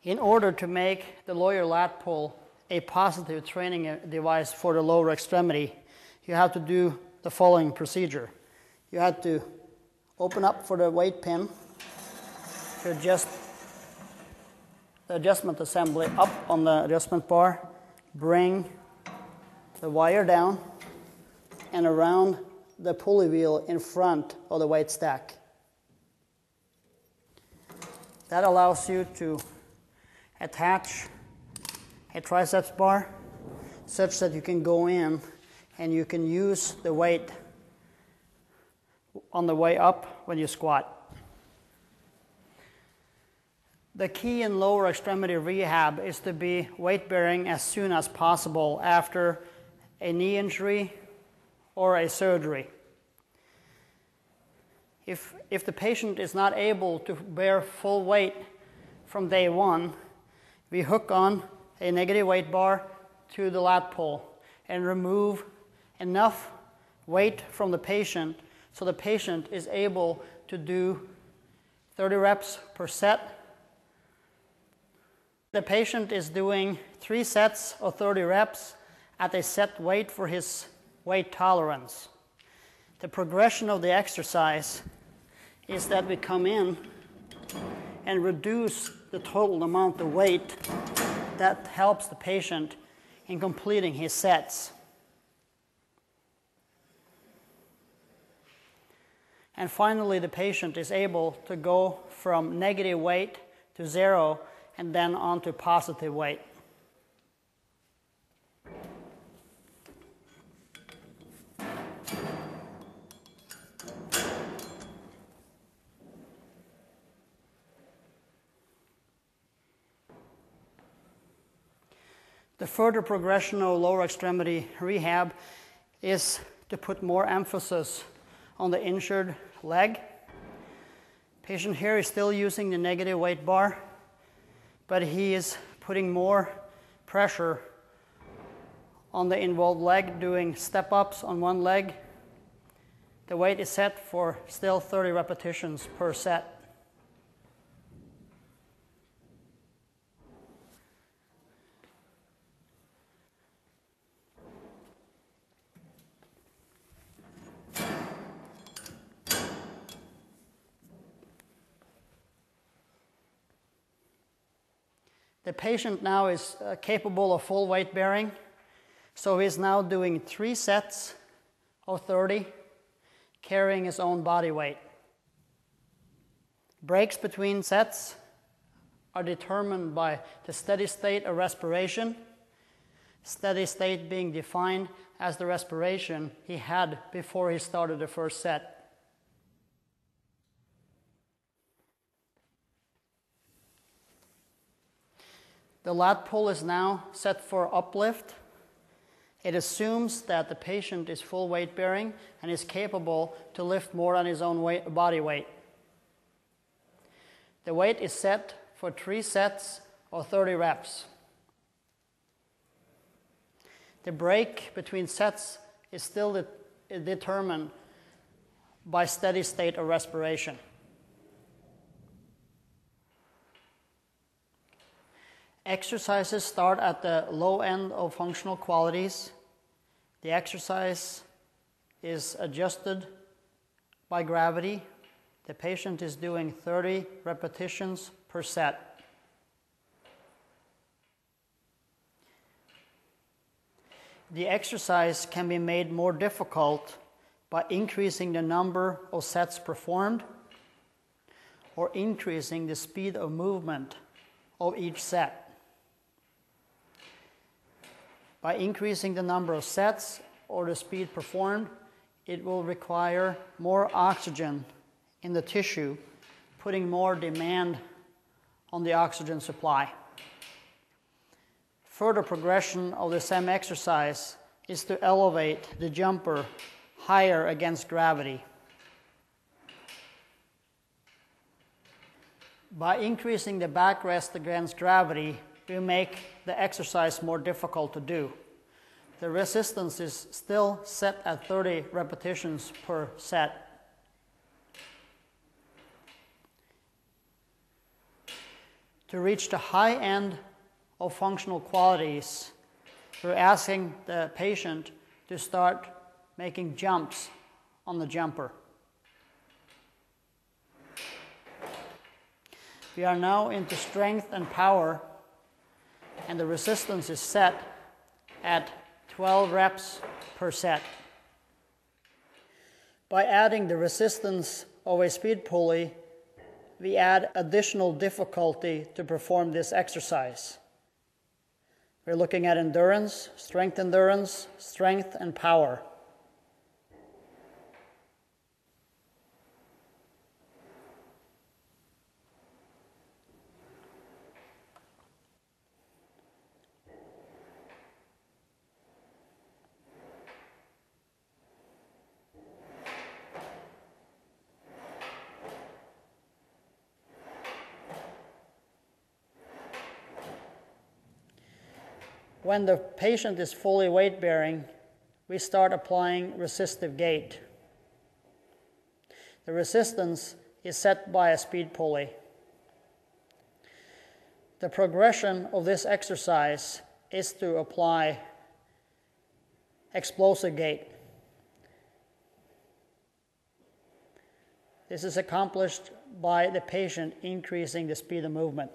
In order to make the lower lat pull a positive training device for the lower extremity, you have to do the following procedure. You have to open up for the weight pin to adjust the adjustment assembly up on the adjustment bar, bring the wire down and around the pulley wheel in front of the weight stack. That allows you to attach a triceps bar such that you can go in and you can use the weight on the way up when you squat. The key in lower extremity rehab is to be weight bearing as soon as possible after a knee injury or a surgery. If the patient is not able to bear full weight from day one, we hook on a negative weight bar to the lat pull and remove enough weight from the patient so the patient is able to do 30 reps per set. The patient is doing 3 sets of 30 reps at a set weight for his weight tolerance. The progression of the exercise is that we come in and reduce the total amount of weight that helps the patient in completing his sets. And finally, the patient is able to go from negative weight to 0 and then on to positive weight. The further progression of lower extremity rehab is to put more emphasis on the injured leg. Patient here is still using the negative weight bar, but he is putting more pressure on the involved leg, doing step-ups on one leg. The weight is set for still 30 repetitions per set. The patient now is capable of full weight bearing, so he's now doing 3 sets of 30, carrying his own body weight. Breaks between sets are determined by the steady state of respiration, steady state being defined as the respiration he had before he started the first set. The lat pull is now set for uplift. It assumes that the patient is full weight bearing and is capable to lift more than his own body weight. The weight is set for 3 sets of 30 reps. The break between sets is still determined by steady state of respiration. Exercises start at the low end of functional qualities. The exercise is adjusted by gravity. The patient is doing 30 repetitions per set. The exercise can be made more difficult by increasing the number of sets performed or increasing the speed of movement of each set. By increasing the number of sets or the speed performed, it will require more oxygen in the tissue, putting more demand on the oxygen supply. Further progression of the same exercise is to elevate the jumper higher against gravity. By increasing the backrest against gravity, we make the exercise more difficult to do. The resistance is still set at 30 repetitions per set. To reach the high end of functional qualities, we're asking the patient to start making jumps on the jumper. We are now into strength and power, and the resistance is set at 12 reps per set. By adding the resistance of a speed pulley, we add additional difficulty to perform this exercise. We're looking at endurance, strength, and power. When the patient is fully weight-bearing, we start applying resistive gait. The resistance is set by a speed pulley. The progression of this exercise is to apply explosive gait. This is accomplished by the patient increasing the speed of movement.